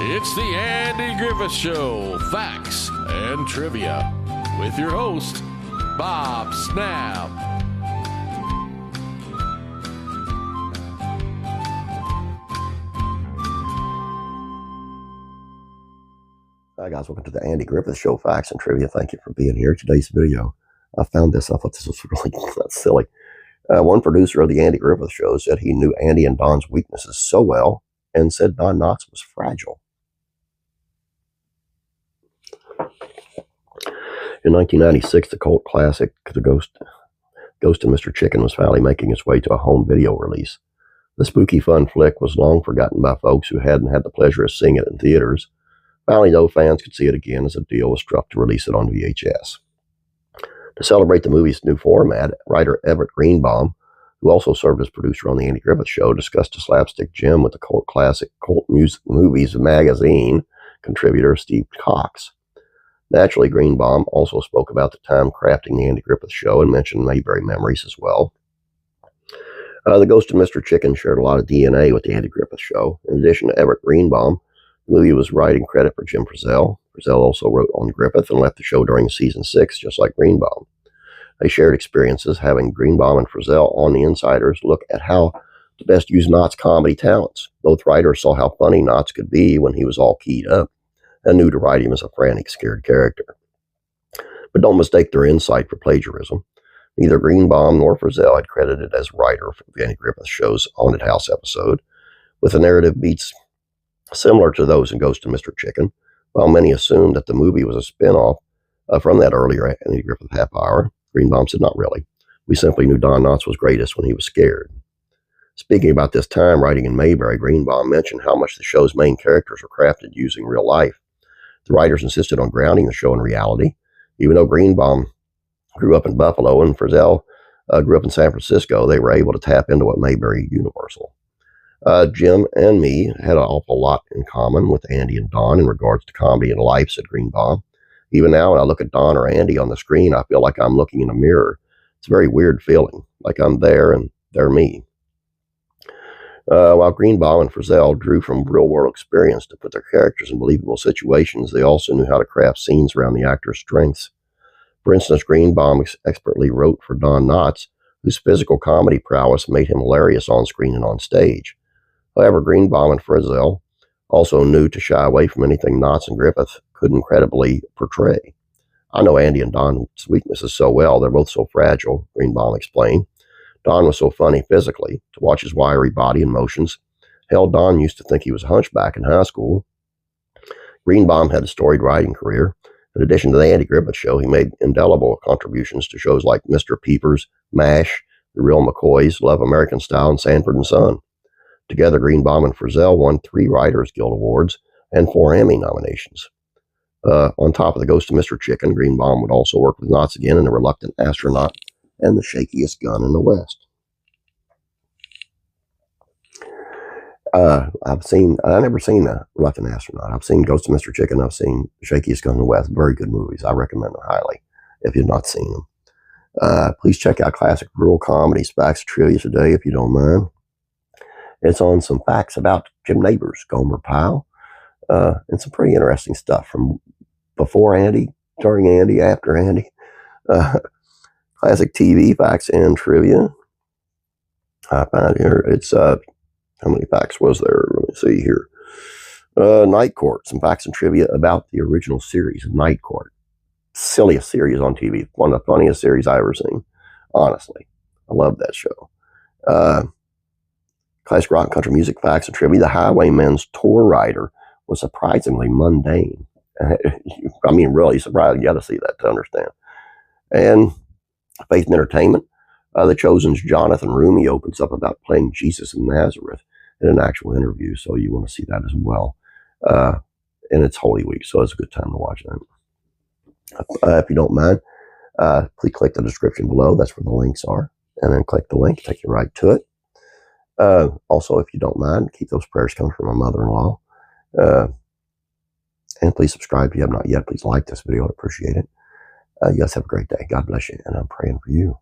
It's the Andy Griffith Show, Facts and Trivia, with your host, Bob Snap. Hi guys, welcome to the Andy Griffith Show, Facts and Trivia. Thank you for being here. Today's video, I found this. I thought this was really silly. One producer of the Andy Griffith Show said he knew Andy and Don's weaknesses so well and said Don Knotts was fragile. In 1996, the cult classic The Ghost and Mr. Chicken was finally making its way to a home video release. The spooky fun flick was long forgotten by folks who hadn't had the pleasure of seeing it in theaters. Finally, though, fans could see it again as a deal was struck to release it on VHS. To celebrate the movie's new format, writer Everett Greenbaum, who also served as producer on the Andy Griffith Show, discussed a slapstick gem with the cult classic Cult Movies magazine contributor Steve Cox. Naturally, Greenbaum also spoke about the time crafting the Andy Griffith Show and mentioned Mayberry memories as well. The Ghost and Mr. Chicken shared a lot of DNA with the Andy Griffith Show. In addition to Everett Greenbaum, the movie was writing credit for Jim Fritzell. Fritzell also wrote on Griffith and left the show during season 6, just like Greenbaum. They shared experiences, having Greenbaum and Fritzell on The Insiders look at how to best use Knotts' comedy talents. Both writers saw how funny Knotts could be when he was all keyed up, and knew to write him as a frantic, scared character. But don't mistake their insight for plagiarism. Neither Greenbaum nor Fritzell had credited as writer for the Andy Griffith Show's Haunted House episode, with the narrative beats similar to those in Ghost and Mr. Chicken. While many assumed that the movie was a spin-off from that earlier Andy Griffith half hour, Greenbaum said, "Not really. We simply knew Don Knotts was greatest when he was scared." Speaking about this time writing in Mayberry, Greenbaum mentioned how much the show's main characters were crafted using real life. The writers insisted on grounding the show in reality. Even though Greenbaum grew up in Buffalo and Fritzell grew up in San Francisco, they were able to tap into what Mayberry Universal. Jim and me had an awful lot in common with Andy and Don in regards to comedy and life, said Greenbaum. Even now, when I look at Don or Andy on the screen, I feel like I'm looking in a mirror. It's a very weird feeling, like I'm there and they're me. While Greenbaum and Fritzell drew from real-world experience to put their characters in believable situations, they also knew how to craft scenes around the actor's strengths. For instance, Greenbaum expertly wrote for Don Knotts, whose physical comedy prowess made him hilarious on screen and on stage. However, Greenbaum and Fritzell also knew to shy away from anything Knotts and Griffith could incredibly portray. "I know Andy and Don's weaknesses so well. They're both so fragile," Greenbaum explained. Don was so funny physically, to watch his wiry body and motions. Hell, Don used to think he was a hunchback in high school. Greenbaum had a storied writing career. In addition to the Andy Griffith Show, he made indelible contributions to shows like Mr. Peepers, MASH, The Real McCoys, Love American Style, and Sanford and Son. Together, Greenbaum and Fritzell won 3 Writers Guild Awards and 4 Emmy nominations. On top of the Ghost of Mr. Chicken, Greenbaum would also work with Knotts again in The Reluctant Astronaut and The Shakiest Gun in the West. I've never seen The Reluctant Astronaut. I've seen Ghost of Mr. Chicken. I've seen The Shakiest Gun in the West. Very good movies. I recommend them highly if you've not seen them. Please check out Classic Rural Comedies, Facts and Trivia today if you don't mind. It's on some facts about Jim Neighbors, Gomer Pyle, and some pretty interesting stuff from before Andy, during Andy, after Andy. Classic TV, Facts and Trivia. I find here, it's, how many facts was there? Let me see here. Night Court, some facts and trivia about the original series, Night Court. Silliest series on TV. One of the funniest series I've ever seen. Honestly. I love that show. Classic rock and country music facts and trivia. The Highwaymen's tour rider was surprisingly mundane. I mean, really surprising. You got to see that to understand. And Faith and Entertainment. The Chosen's Jonathan Roumie opens up about playing Jesus in Nazareth in an actual interview, so you want to see that as well. And it's Holy Week, so it's a good time to watch that. If you don't mind, please click the description below. That's where the links are. And then click the link, take you right to it. Also, if you don't mind, keep those prayers coming from my mother-in-law. And please subscribe if you have not yet. Please like this video. I'd appreciate it. You guys have a great day. God bless you, and I'm praying for you.